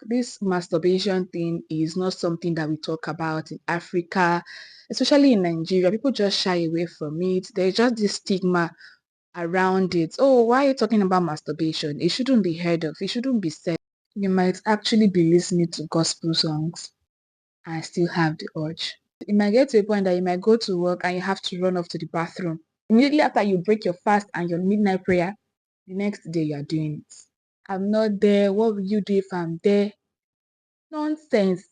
this masturbation thing is not something that we talk about in Africa, especially in Nigeria. People just shy away from it. There's just this stigma around it. Oh, why are you talking about masturbation? It shouldn't be heard of. It shouldn't be said. You might actually be listening to gospel songs and still have the urge. It might get to a point that you might go to work and you have to run off to the bathroom. Immediately after you break your fast and your midnight prayer, the next day you are doing it. I'm not there. What will you do if I'm there? Nonsense.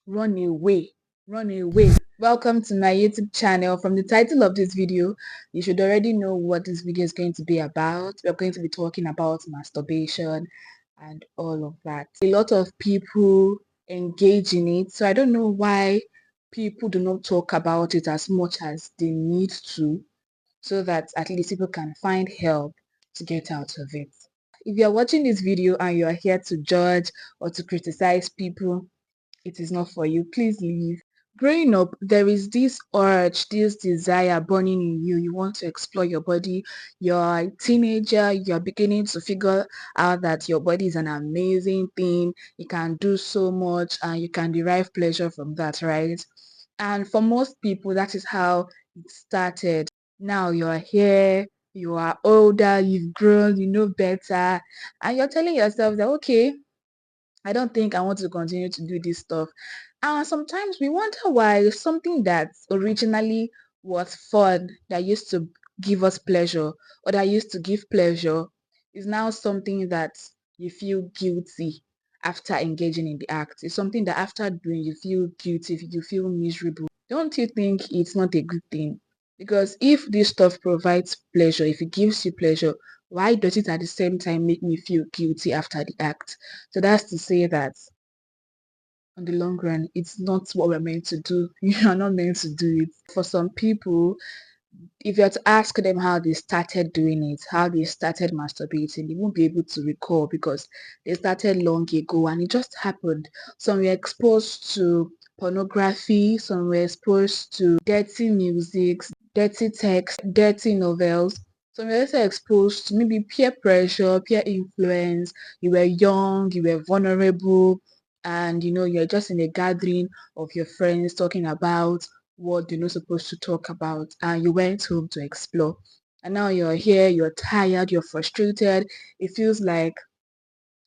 Run away. Run away. Welcome to my YouTube channel. From the title of this video, you should already know what this video is going to be about. We're going to be talking about masturbation and all of that. A lot of people engage in it, so I don't know why people do not talk about it as much as they need to, so that at least people can find help to get out of it. If you're watching this video and you're here to judge or to criticize people, it is not for you. Please leave. Growing up, there is this urge, this desire burning in you. You want to explore your body. You're a teenager. You're beginning to figure out that your body is an amazing thing. You can do so much and you can derive pleasure from that, right? And for most people, that is how it started. Now you're here, you are older, you've grown, you know better, and you're telling yourself that, okay, I don't think I want to continue to do this stuff. And sometimes we wonder why something that originally was fun, that used to give us pleasure, or that used to give pleasure, is now something that you feel guilty after engaging in the act. It's something that after doing you feel guilty, you feel miserable. Don't you think it's not a good thing? Because if this stuff provides pleasure, if it gives you pleasure, why does it at the same time make me feel guilty after the act? So that's to say that on the long run, it's not what we're meant to do. You are not meant to do it. For some people, if you are to ask them how they started doing it, how they started masturbating, they won't be able to recall because they started long ago and it just happened. Some were exposed to pornography, some were exposed to dirty music, dirty text, dirty novels. Some were also exposed to maybe peer pressure, peer influence. You were young, you were vulnerable, and you're just in a gathering of your friends talking about what you're not supposed to talk about, and you went home to explore. And now you're here, you're tired, you're frustrated. It feels like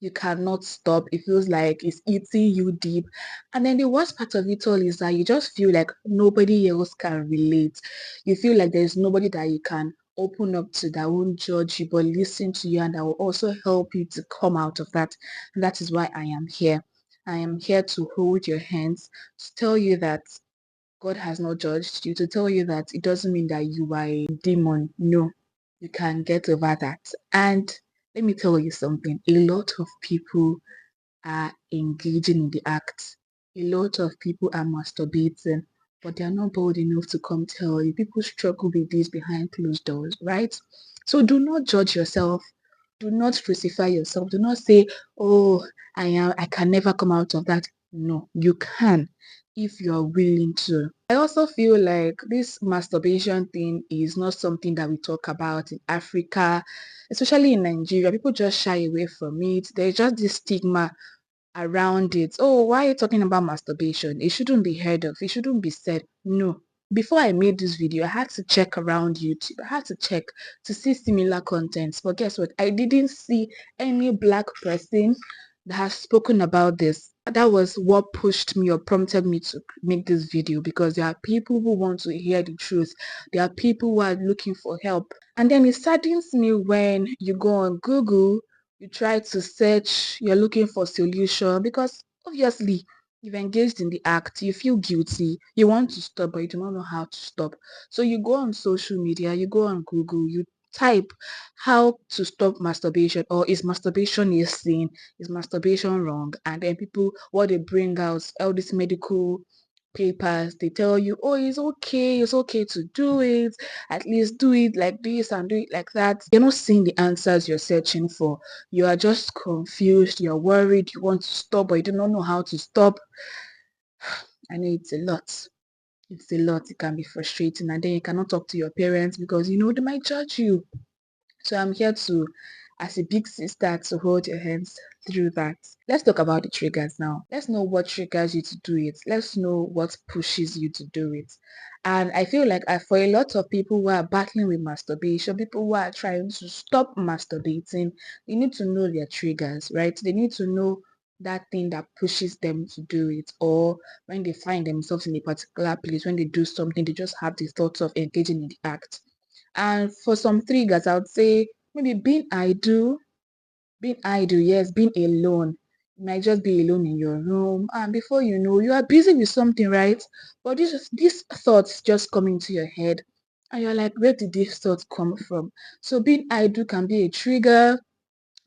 you cannot stop. It feels like it's eating you deep. And then the worst part of it all is that you just feel like nobody else can relate. You feel like there's nobody that you can open up to that won't judge you but listen to you and that will also help you to come out of that. And that is why I am here. I am here to hold your hands, to tell you that God has not judged you, to tell you that it doesn't mean that you are a demon. No, you can get over that. And let me tell you something, a lot of people are engaging in the act. A lot of people are masturbating, but they are not bold enough to come tell you. People struggle with this behind closed doors, right? So do not judge yourself. Do not crucify yourself. Do not say, oh, I can never come out of that. No, you can if you're willing to. I also feel like this masturbation thing is not something that we talk about in Africa, especially in Nigeria. People just shy away from it. There's just this stigma around it. Oh, why are you talking about masturbation? It shouldn't be heard of. It shouldn't be said. No. Before I made this video, I had to check around YouTube. I had to check to see similar contents. But guess what? I didn't see any black person that has spoken about this. That was what pushed me or prompted me to make this video, because there are people who want to hear the truth. There are people who are looking for help. And then it saddens me when you go on Google, you try to search, you're looking for solution, because obviously you've engaged in the act, you feel guilty, you want to stop but you do not know how to stop. So you go on social media, you go on Google, you type how to stop masturbation, or is masturbation a sin, is masturbation wrong, and then people, what they bring out, all these medical papers, they tell you, oh, it's okay to do it, at least do it like this and do it like that. You're not seeing the answers you're searching for. You are just confused, you're worried, you want to stop but you do not know how to stop. I know it's a lot. It's a lot. It can be frustrating, and then you cannot talk to your parents because they might judge you. So I'm here to as a big sister to hold your hands through that. Let's talk about the triggers now. Let's know what triggers you to do it. Let's know what pushes you to do it. And I feel like for a lot of people who are battling with masturbation, people who are trying to stop masturbating, they need to know their triggers, right? They need to know that thing that pushes them to do it, or when they find themselves in a particular place, when they do something, they just have the thoughts of engaging in the act. And for some triggers, I would say maybe being idle, yes, being alone. You might just be alone in your room, and before you know, you are busy with something, right? But these thoughts just come into your head, and you're like, where did these thoughts come from? So being idle can be a trigger.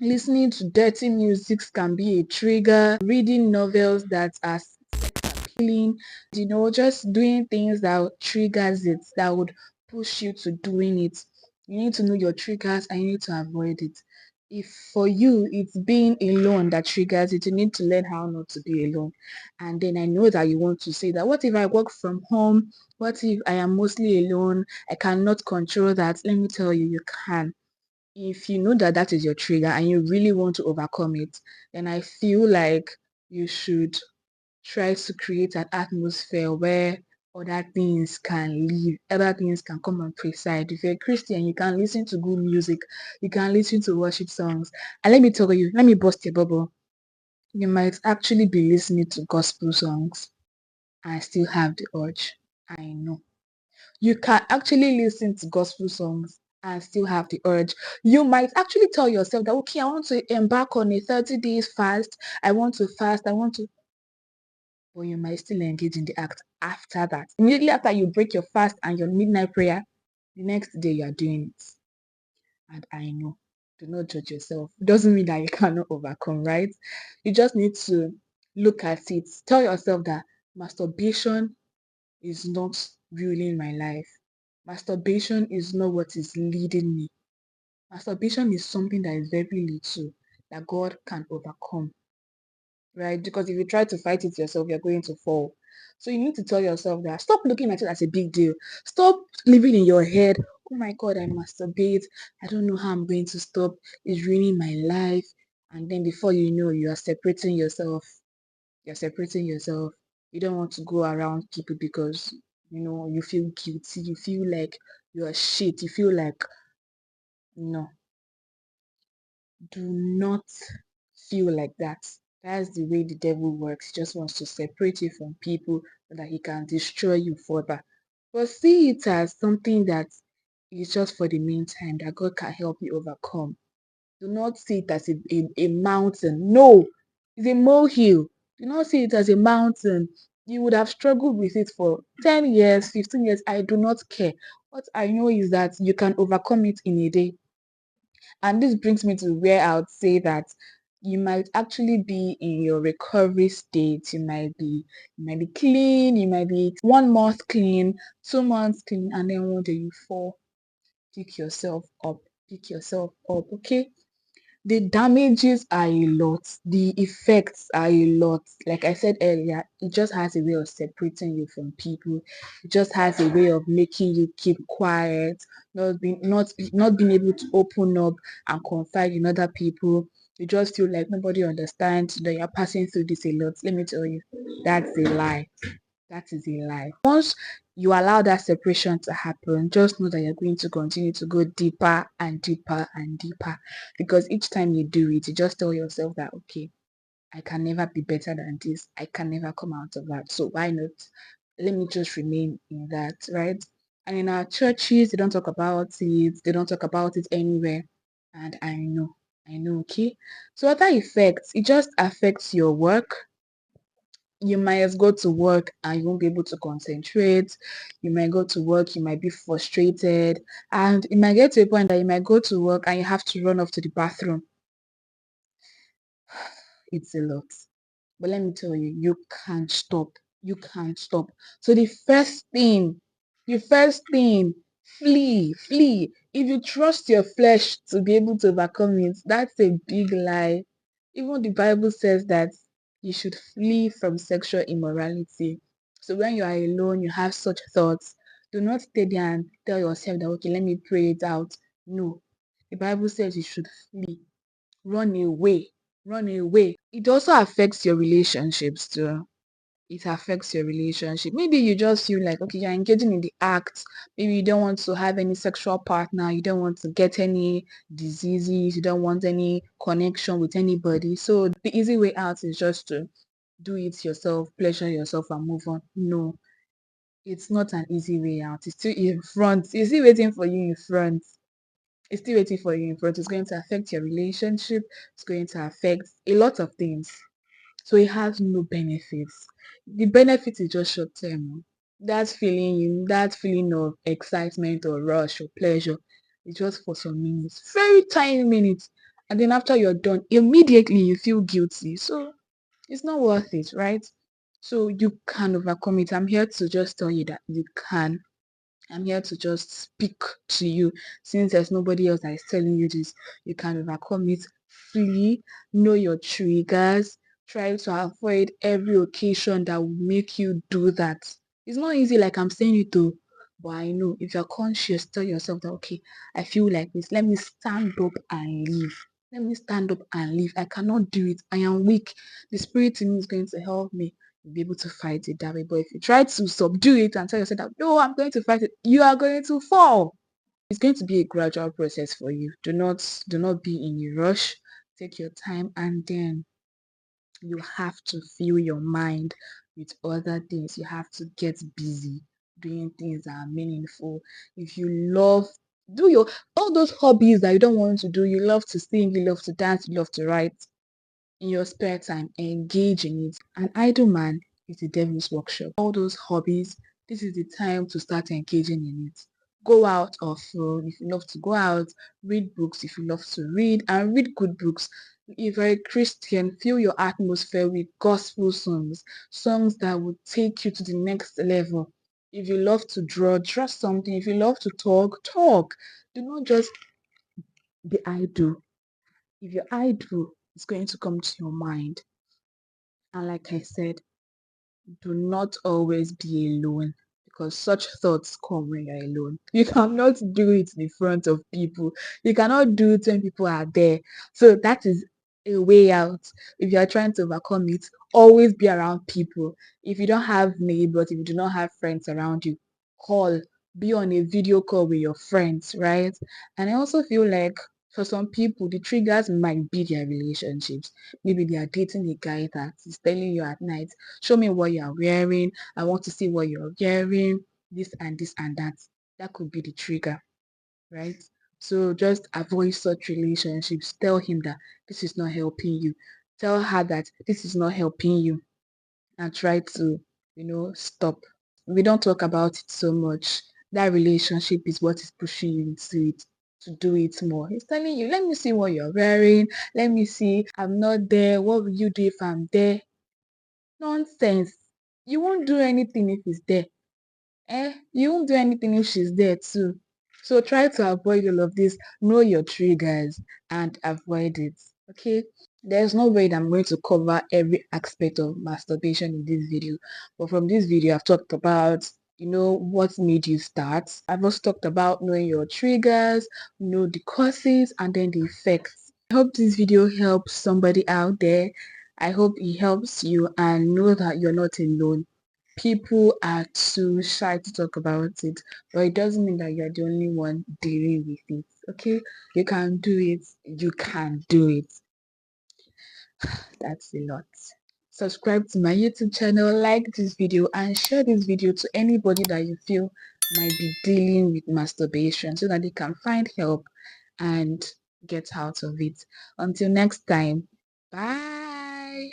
Listening to dirty music can be a trigger. Reading novels that are sex appealing, just doing things that triggers it, that would push you to doing it. You need to know your triggers and you need to avoid it. If for you it's being alone that triggers it, you need to learn how not to be alone. And then I know that you want to say that, what if I work from home? What if I am mostly alone? I cannot control that. Let me tell you, you can. If you know that that is your trigger and you really want to overcome it, then I feel like you should try to create an atmosphere where other things can live, other things can come and preside. If you're a Christian, you can listen to good music, you can listen to worship songs. And let me tell you, let me bust your bubble. You might actually be listening to gospel songs and still have the urge. I know. You can actually listen to gospel songs and still have the urge. You might actually tell yourself that, okay, I want to embark on a 30 days fast. I want to fast. I want to, but you might still engage in the act after that. Immediately after you break your fast and your midnight prayer, the next day you are doing it. And I know, do not judge yourself. Doesn't mean that you cannot overcome, right? You just need to look at it. Tell yourself that masturbation is not ruining my life. Masturbation is not what is leading me. Masturbation is something that is very little that God can overcome, right? Because if you try to fight it yourself, you're going to fall. So you need to tell yourself that, stop looking at it as a big deal. Stop living in your head, oh my God, I masturbate. I don't know how I'm going to stop. It's ruining my life. And then before you know, you are separating yourself. You're separating yourself. You don't want to go around people because you feel guilty. You feel like you are shit. You feel like, no, do not feel like that. That's the way the devil works. He just wants to separate you from people so that he can destroy you further. But see it as something that is just for the meantime that God can help you overcome. Do not see it as a mountain. No, it's a molehill. Do not see it as a mountain. You would have struggled with it for 10 years, 15 years. I do not care. What I know is that you can overcome it in a day. And this brings me to where I would say that you might actually be in your recovery state. You might be clean, you might be 1 month clean, 2 months clean, and then one day you fall. Pick yourself up. Pick yourself up, okay? The damages are a lot, the effects are a lot. Like I said earlier, it just has a way of separating you from people. It just has a way of making you keep quiet, not being able to open up and confide in other people. You just feel like nobody understands that you're passing through this a lot. Let me tell you, that's a lie. That is a lie. Once you allow that separation to happen, just know that you're going to continue to go deeper and deeper and deeper. Because each time you do it, you just tell yourself that, okay, I can never be better than this. I can never come out of that. So why not? Let me just remain in that, right? And in our churches, they don't talk about it. They don't talk about it anywhere. And I know, okay? So other effects, it just affects your work. You might as go to work and you won't be able to concentrate. You might go to work, you might be frustrated, and it might get to a point that you might go to work and you have to run off to the bathroom. It's a lot. But let me tell you, you can't stop. You can't stop. So the first thing, flee. If you trust your flesh to be able to overcome it, that's a big lie. Even the Bible says that you should flee from sexual immorality. So when you are alone, you have such thoughts. Do not stay there and tell yourself that, okay, let me pray it out. No. The Bible says you should flee, run away, run away. It also affects your relationships too. It affects your relationship. Maybe you just feel like, okay, you're engaging in the act. Maybe you don't want to have any sexual partner. You don't want to get any diseases. You don't want any connection with anybody. So the easy way out is just to do it yourself, pleasure yourself, and move on. No, it's not an easy way out. It's still in front. It's still waiting for you in front. It's still waiting for you in front. It's going to affect your relationship. It's going to affect a lot of things. So it has no benefits. The benefit is just short term. That feeling of excitement or rush or pleasure is just for some minutes, very tiny minutes. And then after you're done, immediately you feel guilty. So it's not worth it, right? So you can overcome it. I'm here to just tell you that you can. I'm here to just speak to you. Since there's nobody else that is telling you this, you can overcome it. Flee, know your triggers, try to avoid every occasion that will make you do that. It's not easy, like I'm saying it to, but I know if you're conscious, tell yourself that, okay, I feel like this. Let me stand up and leave. Let me stand up and leave. I cannot do it. I am weak. The spirit in me is going to help me. You'll be able to fight it that way. But if you try to subdue it and tell yourself that, no, I'm going to fight it, you are going to fall. It's going to be a gradual process for you. Do not be in a rush. Take your time, and then you have to fill your mind with other things. You have to get busy doing things that are meaningful. If you love, do your all those hobbies that you don't want to do. You love to sing, you love to dance, you love to write. In your spare time, engage in it. An idle man is the devil's workshop. All those hobbies, this is the time to start engaging in it. Go out of if you love to go out, read books if you love to read, and read good books. If you're a Christian, fill your atmosphere with gospel songs, songs that will take you to the next level. If you love to draw something. If you love to talk, talk. Do not just be idle. If you're idle, it's going to come to your mind. And like I said, do not always be alone, because such thoughts come when you're alone. You cannot do it in front of people. You cannot do it when people are there. So that is a way out. If you are trying to overcome it, always be around people. If you don't have neighbors, if you do not have friends around you, call, be on a video call with your friends, right? And I also feel like for some people, the triggers might be their relationships. Maybe they are dating a guy that is telling you at night, show me what you are wearing. I want to see what you're wearing. This and that. That could be the trigger, right? So just avoid such relationships. Tell him that this is not helping you. Tell her that this is not helping you, and try to, stop. We don't talk about it so much. That relationship is what is pushing you into it to do it more. He's telling you, let me see what you're wearing. Let me see. I'm not there. What will you do if I'm there? Nonsense. You won't do anything if he's there. You won't do anything if she's there too. So try to avoid all of this. Know your triggers and avoid it. Okay? There's no way that I'm going to cover every aspect of masturbation in this video. But from this video, I've talked about, what made you start. I've also talked about knowing your triggers, know the causes, and then the effects. I hope this video helps somebody out there. I hope it helps you, and know that you're not alone. People are too shy to talk about it, but it doesn't mean that you're the only one dealing with it. Okay, you can do it. You can do it. That's a lot. Subscribe to my YouTube channel, like this video, and share this video to anybody that you feel might be dealing with masturbation, so that they can find help and get out of it. Until next time, bye.